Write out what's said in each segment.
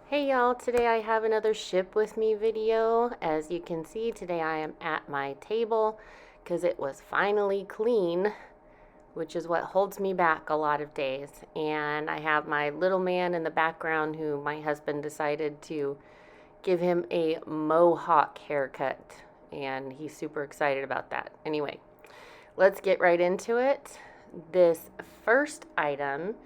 Hey y'all, today I have another ship with me video. As you can see, today I am at my table because it was finally clean, which is what holds me back a lot of days. And I have my little man in the background who my husband decided to give him a mohawk haircut, and he's super excited about that. Anyway, let's get right into it. This first item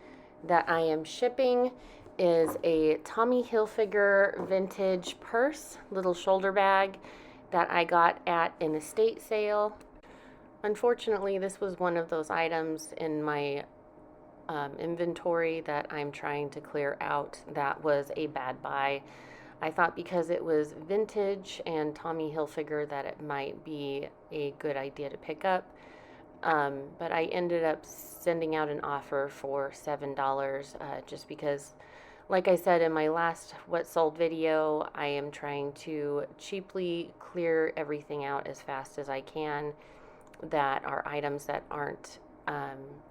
that I am shipping is a Tommy Hilfiger vintage purse, little shoulder bag that I got at an estate sale. Unfortunately, this was one of those items in my inventory that I'm trying to clear out that was a bad buy. I thought because it was vintage and Tommy Hilfiger that it might be a good idea to pick up. But I ended up sending out an offer for $7 just because, like I said in my last What Sold video, I am trying to cheaply clear everything out as fast as I can that are items that aren't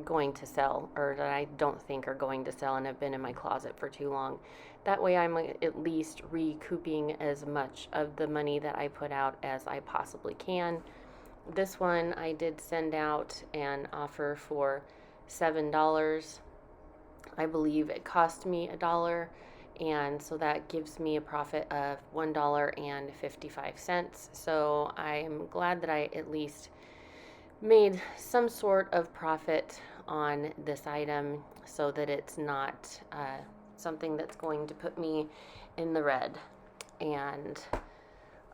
going to sell, or that I don't think are going to sell and have been in my closet for too long. That way I'm at least recouping as much of the money that I put out as I possibly can. This one I did send out an offer for $7. I believe it cost me $1, and so that gives me a profit of $1.55. So I'm glad that I at least made some sort of profit on this item so that it's not something that's going to put me in the red. And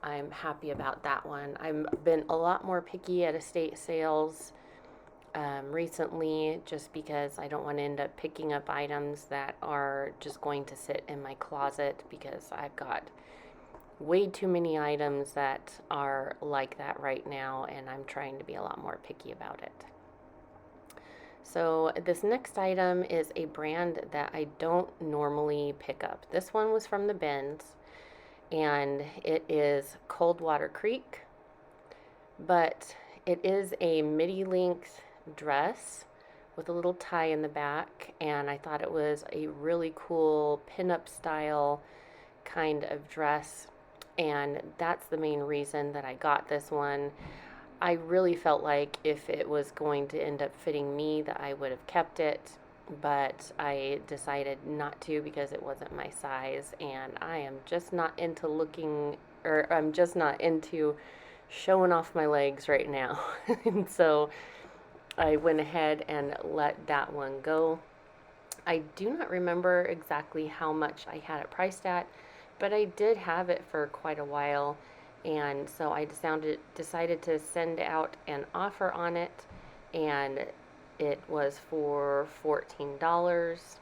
I'm happy about that one. I've been a lot more picky at estate sales recently just because I don't want to end up picking up items that are just going to sit in my closet, because I've got way too many items that are like that right now, and I'm trying to be a lot more picky about it. So this next item is a brand that I don't normally pick up. This one was from the bins, and it is Coldwater Creek, but it is a midi length dress with a little tie in the back, and I thought it was a really cool pinup style kind of dress, and that's the main reason that I got this one. I really felt like if it was going to end up fitting me that I would have kept it, but I decided not to because it wasn't my size, and I am just not into I'm just not into showing off my legs right now. And so I went ahead and let that one go. I do not remember exactly how much I had it priced at, but I did have it for quite a while, and so I decided to send out an offer on it, and it was for $14.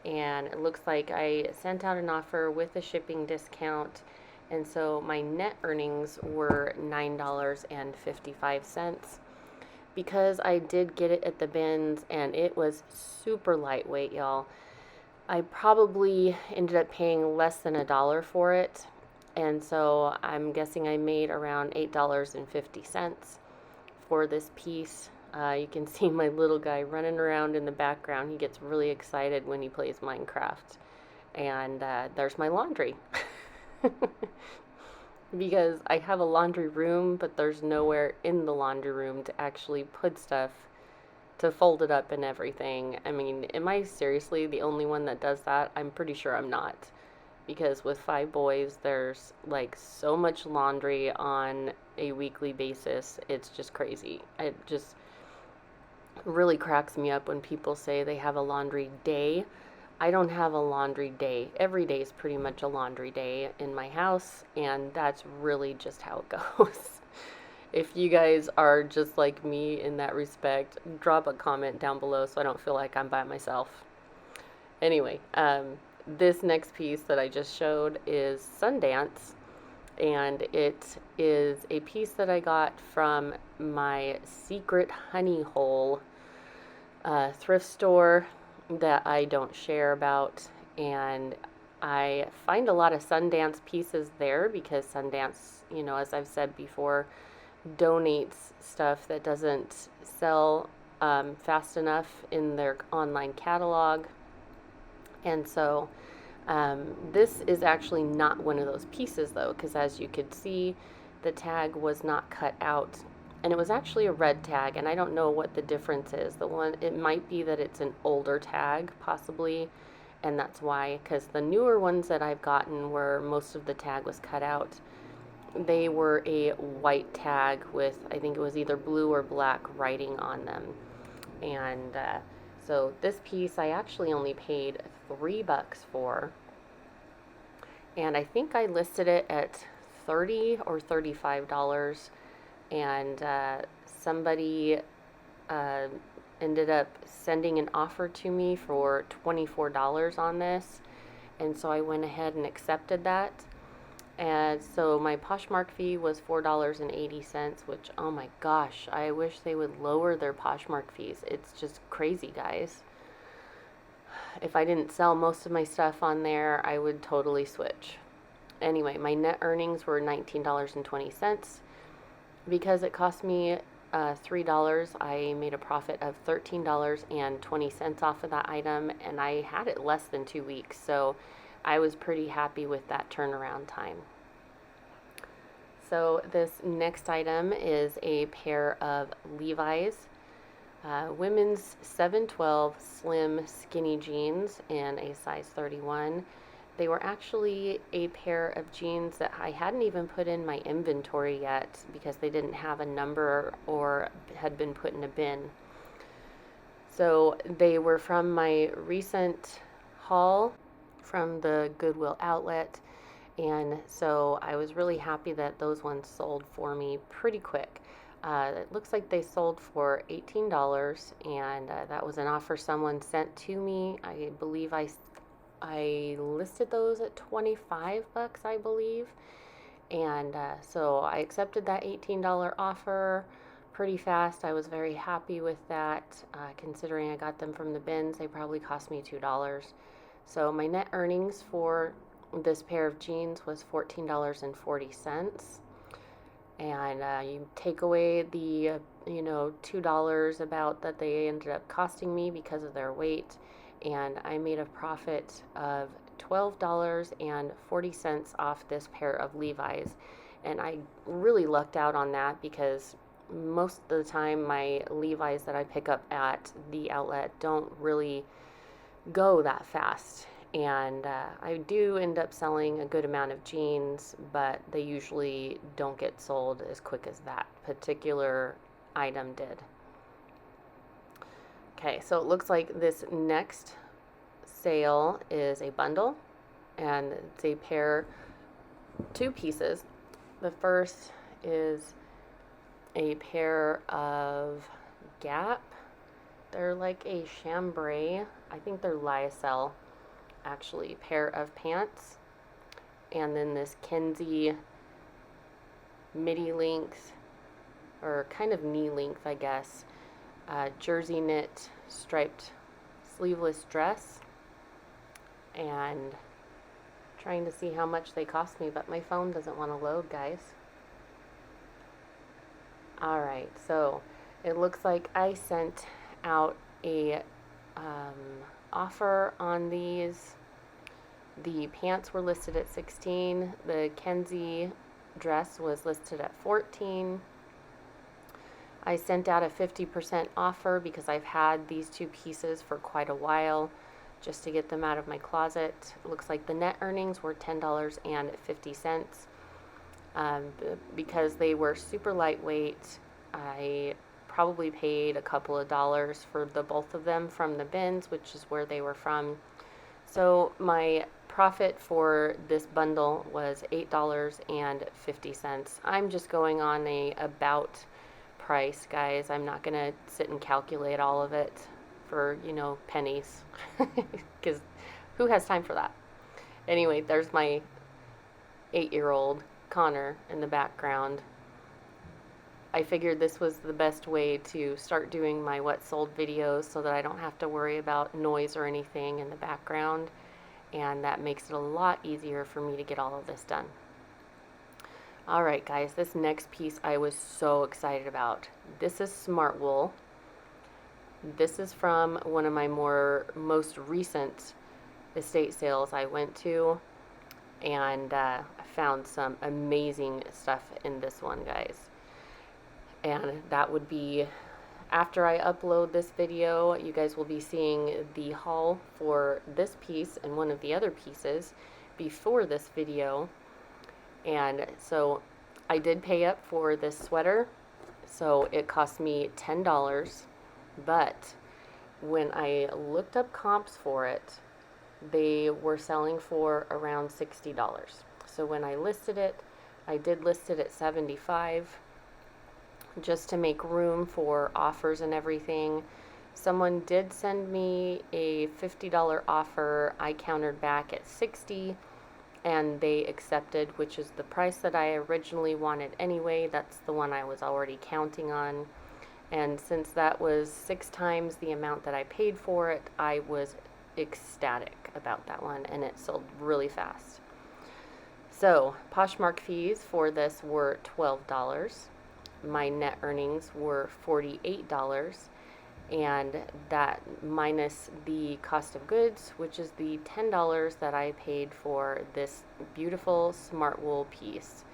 And it looks like I sent out an offer with a shipping discount, and so my net earnings were $9.55. Because I did get it at the bins and it was super lightweight, y'all, I probably ended up paying less than $1 for it. And so I'm guessing I made around $8.50 for this piece. You can see my little guy running around in the background. He gets really excited when he plays Minecraft. And there's my laundry. Because I have a laundry room, but there's nowhere in the laundry room to actually put stuff, to fold it up and everything. I mean, am I seriously the only one that does that? I'm pretty sure I'm not. Because with 5 boys, there's like so much laundry on a weekly basis. It's just crazy. It just really cracks me up when people say they have a laundry day. I don't have a laundry day. Every day is pretty much a laundry day in my house, and that's really just how it goes. If you guys are just like me in that respect, drop a comment down below so I don't feel like I'm by myself. Anyway, this next piece that I just showed is Sundance, and it is a piece that I got from my secret honey hole thrift store that I don't share about, and I find a lot of Sundance pieces there because Sundance, as I've said before, donates stuff that doesn't sell fast enough in their online catalog. And so This is actually not one of those pieces though, because as you could see, the tag was not cut out, and it was actually a red tag, and I don't know what the difference is. The one, it might be that it's an older tag possibly, and that's why, because the newer ones that I've gotten where most of the tag was cut out, they were a white tag with, I think it was either blue or black writing on them. And so this piece I actually only paid $3 for, and I think I listed it at $30 or $35, and somebody uh, ended up sending an offer to me for $24 on this, and so I went ahead and accepted that. And so my Poshmark fee was $4.80, which, oh my gosh, I wish they would lower their Poshmark fees. It's just crazy, guys. If I didn't sell most of my stuff on there, I would totally switch. Anyway, my net earnings were $19.20. Because it cost me $3, I made a profit of $13.20 off of that item, and I had it less than 2 weeks, so I was pretty happy with that turnaround time. So this next item is a pair of Levi's women's 712 slim skinny jeans in a size 31. They were actually a pair of jeans that I hadn't even put in my inventory yet because they didn't have a number or had been put in a bin. So they were from my recent haul from the Goodwill outlet, and so I was really happy that those ones sold for me pretty quick. It looks like they sold for $18, and that was an offer someone sent to me. I believe I listed those at $25, I believe, and so I accepted that $18 offer pretty fast. I was very happy with that, considering I got them from the bins. They probably cost me $2. So my net earnings for this pair of jeans was $14.40. And you take away the, $2 about that they ended up costing me because of their weight, and I made a profit of $12.40 off this pair of Levi's. And I really lucked out on that because most of the time my Levi's that I pick up at the outlet don't really go that fast, and I do end up selling a good amount of jeans, but they usually don't get sold as quick as that particular item did. Okay, so it looks like this next sale is a bundle, and it's a pair, two pieces. The first is a pair of Gap. They're like a chambray, I think they're lyocell, actually, pair of pants. And then this Kenzie midi length, or kind of knee length, I guess, jersey knit striped sleeveless dress. And trying to see how much they cost me, but my phone doesn't want to load, guys. Alright, so it looks like I sent out a offer on these. The pants were listed at $16. The Kenzie dress was listed at $14. I sent out a 50% offer because I've had these two pieces for quite a while, just to get them out of my closet. It looks like the net earnings were $10.50. Because they were super lightweight, I probably paid a couple of dollars for the both of them from the bins, which is where they were from. So my profit for this bundle was $8.50. I'm just going on a about price, guys. I'm not gonna sit and calculate all of it for, pennies, because who has time for that? Anyway, there's my 8-year-old Connor in the background. I figured this was the best way to start doing my what sold videos so that I don't have to worry about noise or anything in the background, and that makes it a lot easier for me to get all of this done. Alright guys, this next piece I was so excited about. This is Smart Wool. This is from one of my most recent estate sales I went to, and I found some amazing stuff in this one, guys. And that would be after I upload this video. You guys will be seeing the haul for this piece and one of the other pieces before this video. And so I did pay up for this sweater, so it cost me $10, but when I looked up comps for it, they were selling for around $60. So when I listed it, I did list it at $75 just to make room for offers and everything. Someone did send me a $50 offer. I countered back at $60 and they accepted, which is the price that I originally wanted anyway. That's the one I was already counting on. And since that was 6 times the amount that I paid for it, I was ecstatic about that one, and it sold really fast. So Poshmark fees for this were $12. My net earnings were $48, and that minus the cost of goods, which is the $10 that I paid for this beautiful smart wool piece.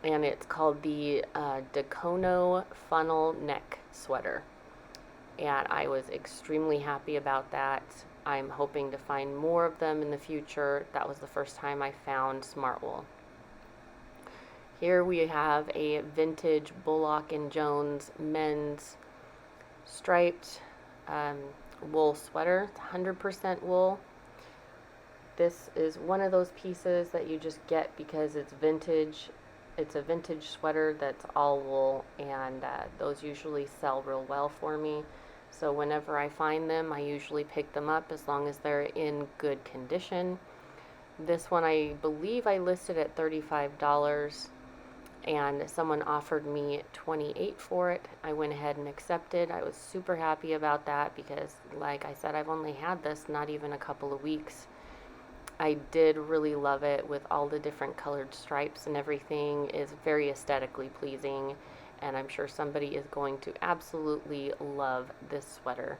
And it's called the Dacono funnel neck sweater. And I was extremely happy about that. I'm hoping to find more of them in the future. That was the first time I found smart wool. Here we have a vintage Bullock and Jones men's striped wool sweater. It's 100% wool. This is one of those pieces that you just get because it's vintage. It's a vintage sweater that's all wool, and those usually sell real well for me. So whenever I find them, I usually pick them up as long as they're in good condition. This one I believe I listed at $35, and someone offered me $28 for it. I went ahead and accepted. I was super happy about that because, like I said, I've only had this not even a couple of weeks. I did really love it with all the different colored stripes, and everything is very aesthetically pleasing, and I'm sure somebody is going to absolutely love this sweater.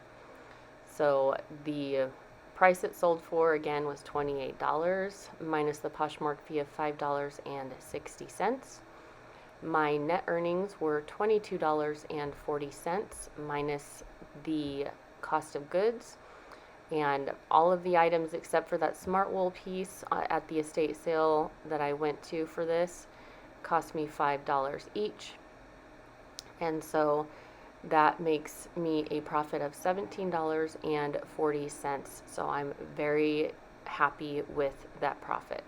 So the price it sold for again was $28 minus the Poshmark fee of $5.60. My net earnings were $22.40 minus the cost of goods. And all of the items except for that smart wool piece at the estate sale that I went to for this cost me $5 each. And so that makes me a profit of $17.40. So I'm very happy with that profit.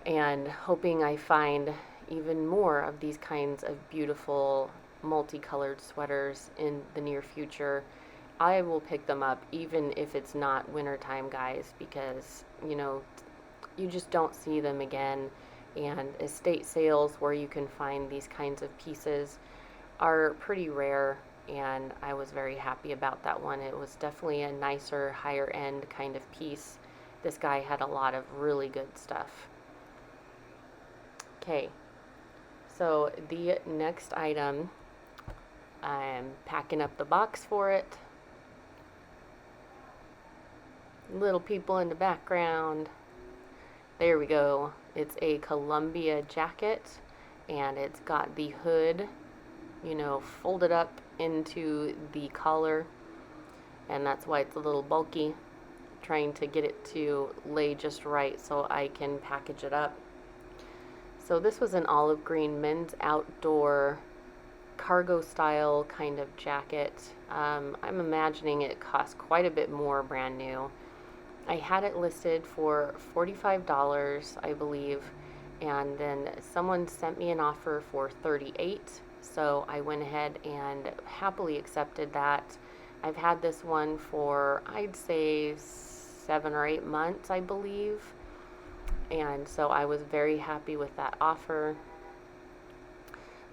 And hoping I find even more of these kinds of beautiful multicolored sweaters in the near future. I will pick them up even if it's not wintertime, guys, because, you just don't see them again. And estate sales where you can find these kinds of pieces are pretty rare, and I was very happy about that one. It was definitely a nicer, higher end kind of piece. This guy had a lot of really good stuff. Okay, so the next item, I'm packing up the box for it. Little people in the background. There we go. It's a Columbia jacket, and it's got the hood, folded up into the collar, and that's why it's a little bulky. Trying to get it to lay just right so I can package it up. So this was an olive green men's outdoor cargo style kind of jacket. I'm imagining it cost quite a bit more brand new. I had it listed for $45, I believe, and then someone sent me an offer for $38, so I went ahead and happily accepted that. I've had this one for, I'd say, 7 or 8 months, I believe, and so I was very happy with that offer.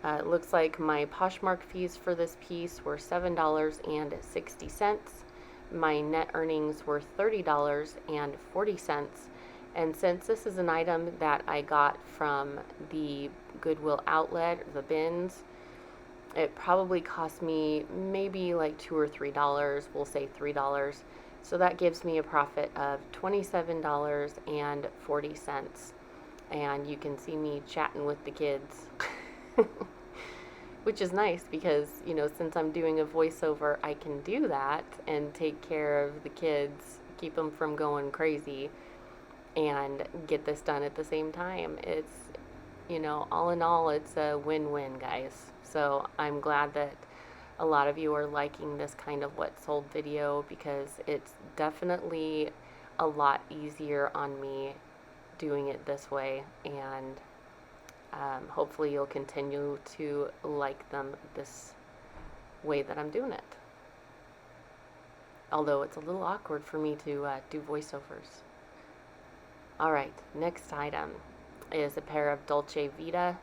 It looks like my Poshmark fees for this piece were $7.60. My net earnings were $30.40. And since this is an item that I got from the Goodwill outlet, the bins, it probably cost me maybe like $2 or $3. We'll say $3. So that gives me a profit of $27.40. And you can see me chatting with the kids, which is nice because, since I'm doing a voiceover, I can do that and take care of the kids, keep them from going crazy, and get this done at the same time. It's, all in all, it's a win-win, guys. So I'm glad that a lot of you are liking this kind of what sold video, because it's definitely a lot easier on me doing it this way, and hopefully you'll continue to like them this way that I'm doing it. Although it's a little awkward for me to do voiceovers. Alright, next item is a pair of Dolce Vita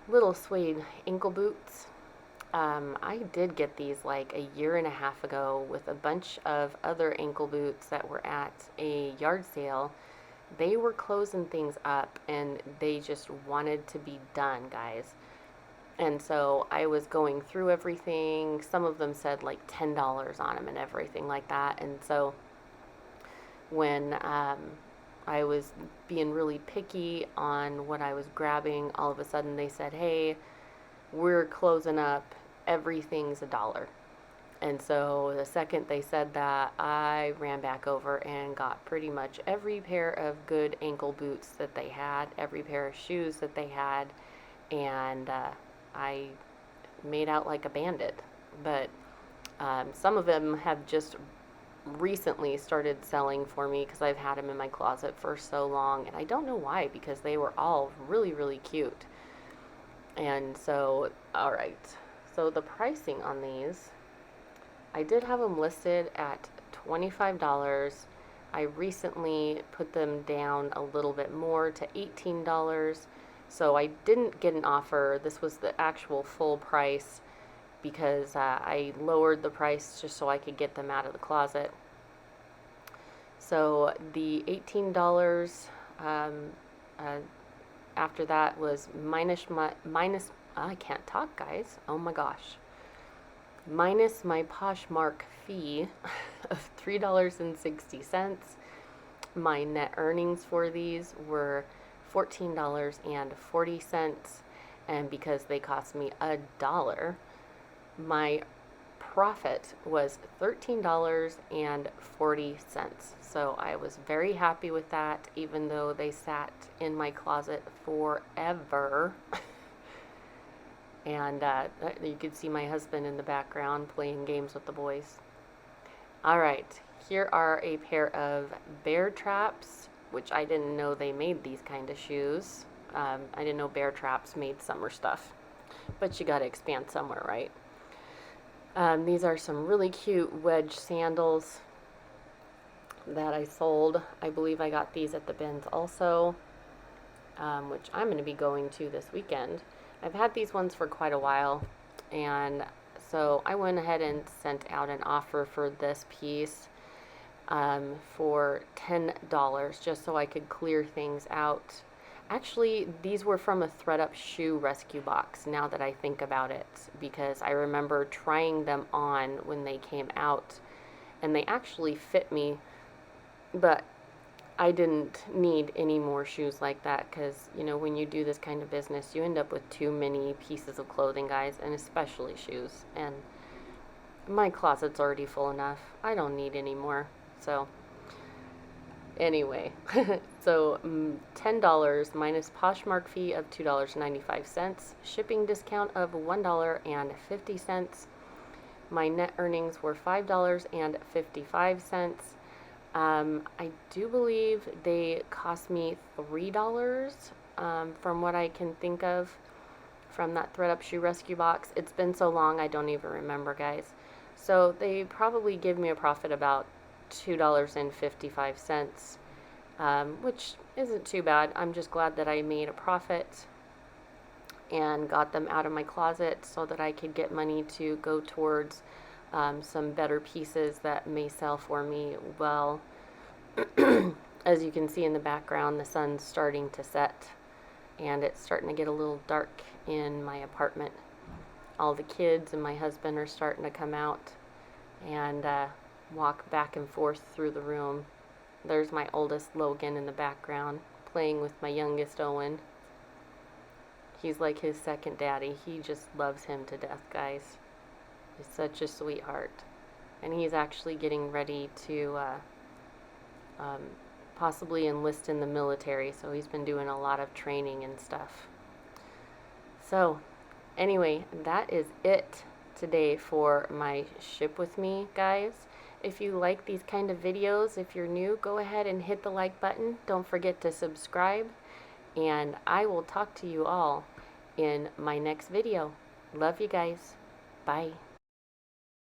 little suede ankle boots. I did get these like a year and a half ago with a bunch of other ankle boots that were at a yard sale. They were closing things up and they just wanted to be done, guys. And so I was going through everything. Some of them said like $10 on them and everything like that. And so when I was being really picky on what I was grabbing, all of a sudden they said, hey, we're closing up, everything's $1. And so the second they said that, I ran back over and got pretty much every pair of good ankle boots that they had, every pair of shoes that they had, and I made out like a bandit. But some of them have just recently started selling for me because I've had them in my closet for so long, and I don't know why, because they were all really, really cute. And so, alright, so the pricing on these, I did have them listed at $25. I recently put them down a little bit more to $18. So I didn't get an offer. This was the actual full price because I lowered the price just so I could get them out of the closet. So the $18 after that was minus I can't talk, guys. Oh my gosh. Minus my Poshmark fee of $3.60. My net earnings for these were $14.40, and because they cost me $1, my profit was $13.40. So I was very happy with that, even though they sat in my closet forever. And you could see my husband in the background playing games with the boys. Alright, here are a pair of bear traps, which I didn't know they made these kind of shoes. I didn't know Bear Traps made summer stuff. But you gotta expand somewhere, right? These are some really cute Wedge Sandals that I sold. I believe I got these at the bins also, which I'm going to be going to this weekend. I've had these ones for quite a while, and so I went ahead and sent out an offer for this piece for $10 just so I could clear things out. Actually, these were from a thread-up shoe rescue box, now that I think about it, because I remember trying them on when they came out, and they actually fit me, but I didn't need any more shoes like that, because, when you do this kind of business, you end up with too many pieces of clothing, guys, and especially shoes, and my closet's already full enough. I don't need any more, so... Anyway, so $10 minus Poshmark fee of $2.95, shipping discount of $1.50. My net earnings were $5.55. I do believe they cost me $3 from what I can think of from that thread-up shoe rescue box. It's been so long I don't even remember, guys. So they probably give me a profit about $2.55, which isn't too bad. I'm just glad that I made a profit and got them out of my closet so that I could get money to go towards some better pieces that may sell for me well. As you can see in the background, the sun's starting to set and it's starting to get a little dark in my apartment. All the kids and my husband are starting to come out, and walk back and forth through the room. There's my oldest Logan in the background playing with my youngest Owen. He's like his second daddy. He just loves him to death, guys. He's such a sweetheart. And he's actually getting ready to possibly enlist in the military, so he's been doing a lot of training and stuff. So anyway, that is it today for my ship with me, guys. If you like these kind of videos, if you're new, go ahead and hit the like button. Don't forget to subscribe, and I will talk to you all in my next video. Love you guys. Bye.